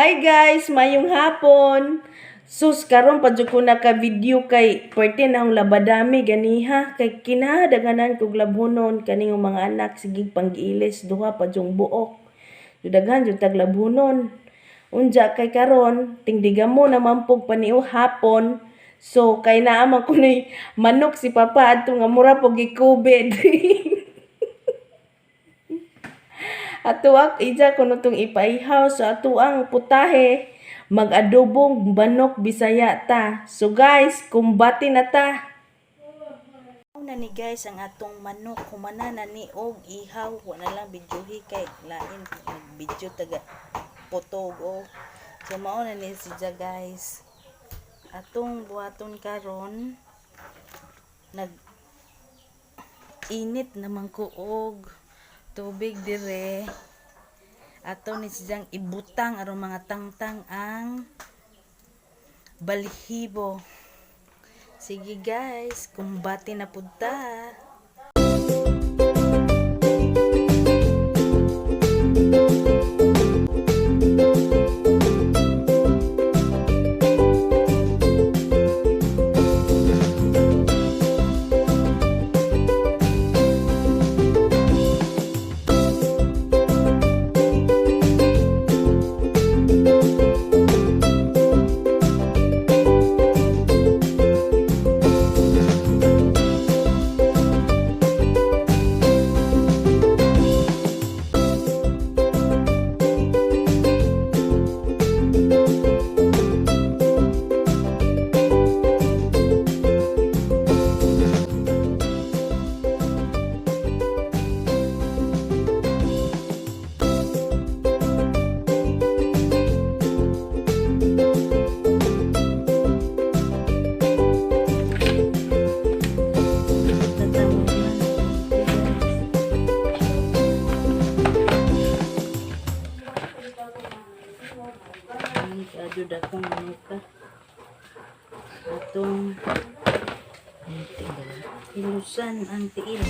Hi guys, mayong hapon. Sus karon pa jud ko naka-video kay parte na ang labadami ganiha kay kinahadaganan kog labhonon kaning mga anak sige panggiilis duha pa jung buok. Daghan jud tag labhonon. Unja kay karon tingdigamo na mampog paniu hapon. So kay naa man kunoy manok si papa adto nga mura pog gi-COVID. Atuak ija kuno tong ipaihaw so atuang putahe mag-adobong manok Bisaya ta. So guys, kumbati na ta. Na ni guys ang atong manok humana na ni og ihaw wala lang videohi kay lain video taga potog o. So mao na ni siya guys. Atong buhaton karon nag init naman ko og tubig dire ato ni siyang ibutang aron mga tangtang ang balhibo. Sige guys, kumbati na pud ta. Adud akong manuka atong ilusan ang tiil.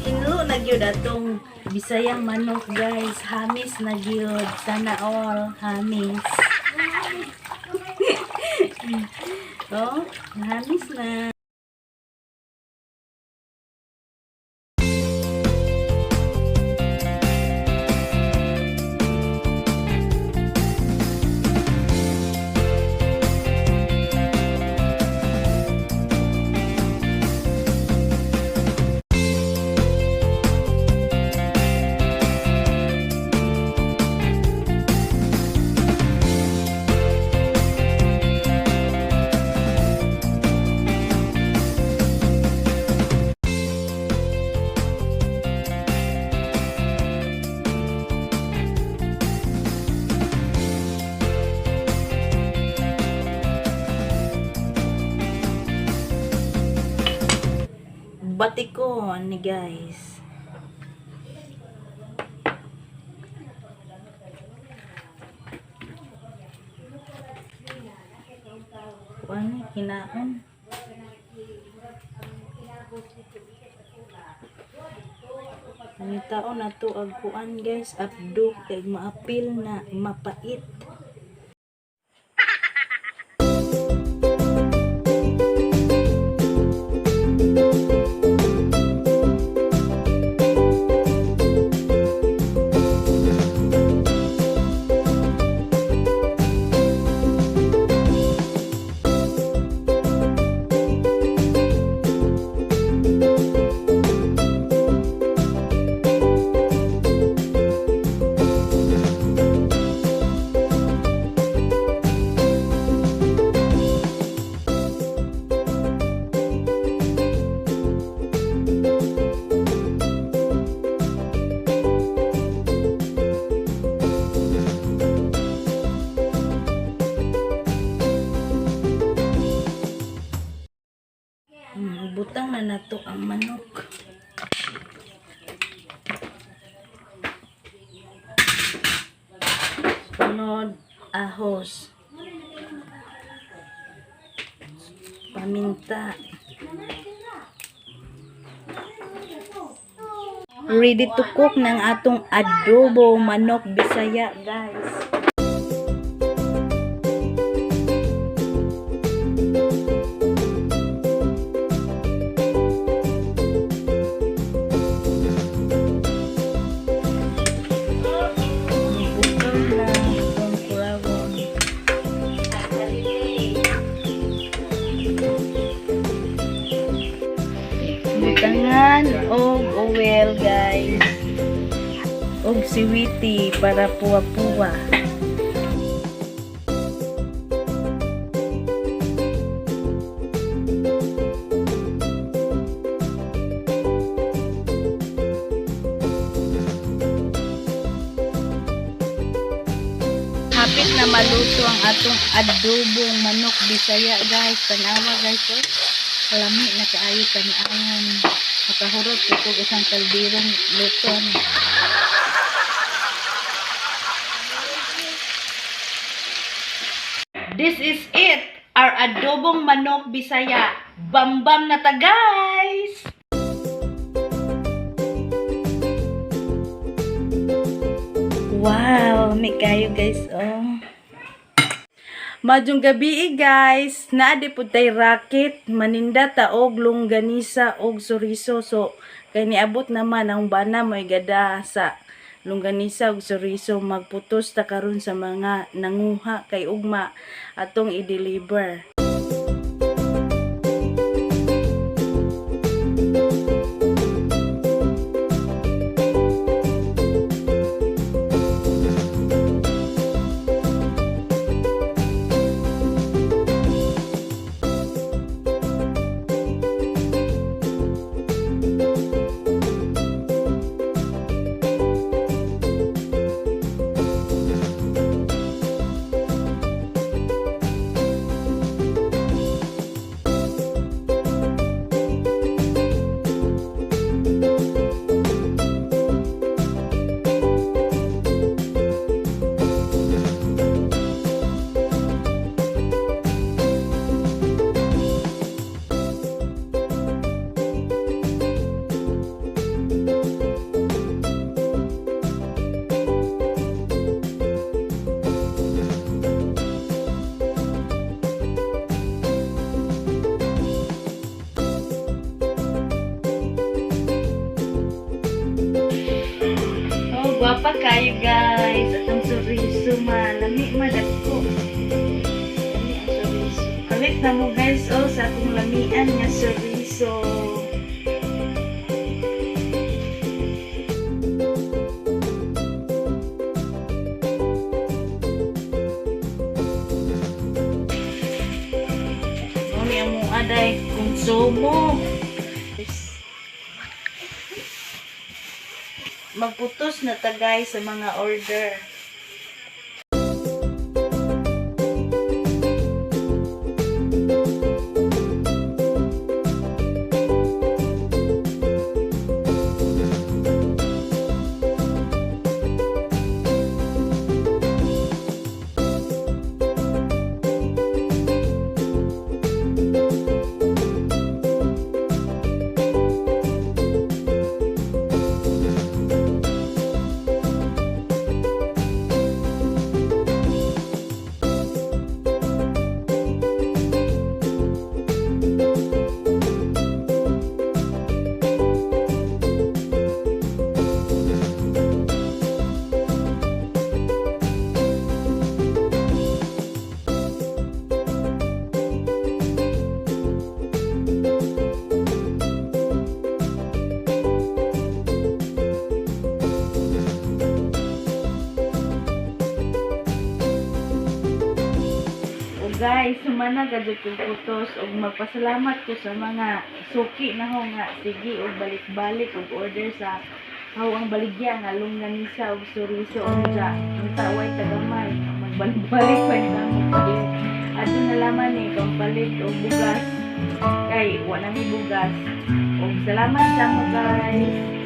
Hinlo na gyud atong Bisayang manok guys, hamis na gyud, sana all hamis. Oh, hamis na. Batikon ni guys. Kuan kinaon. Ang taon na to ag kuan guys, abdo kay maapil na mapait. Butang na nato ang manok. Sunod ahos. paminta. Ready to cook ng atong adobo manok Bisaya, guys. Butangan og oil, guys, og siwiti para puwa-puwa. Hapit na maluto ang atong adobong manok Bisaya, guys. Tanawa, guys, oh. Kalami na kaayo tanawan. Nakahurot ito isang kalderong luto. This is it, our adobong manok Bisaya. Bambam na ta, guys! Wow, may kayo, guys, oh. Majong gabi, guys, naadi po tay racket, maninda taog, longganisa og suriso. So kay niabot naman ang bana mo'y gada sa longganisa og suriso. Magputos ta karon sa mga nanguha kay ugma atong i-deliver. Guwapa kayo, guys. At ang suriso malami madako. Lami ang suriso. Kalit na mo, guys, oh, sa akong lamian nga suriso. Muli ang mong aday konsumo. Magputos na ta, guys, sa mga order. Guys, sumana gadyo kong putos og magpasalamat ko sa mga suki na ho nga sige og balik-balik og order sa hawang baligya nga longganisa og suriso unja untaway tagamay magbalik-balik pa ni kamo palit adto na laman ni kung palit og bugas kay wala mi bugas og salamat sa mo, guys.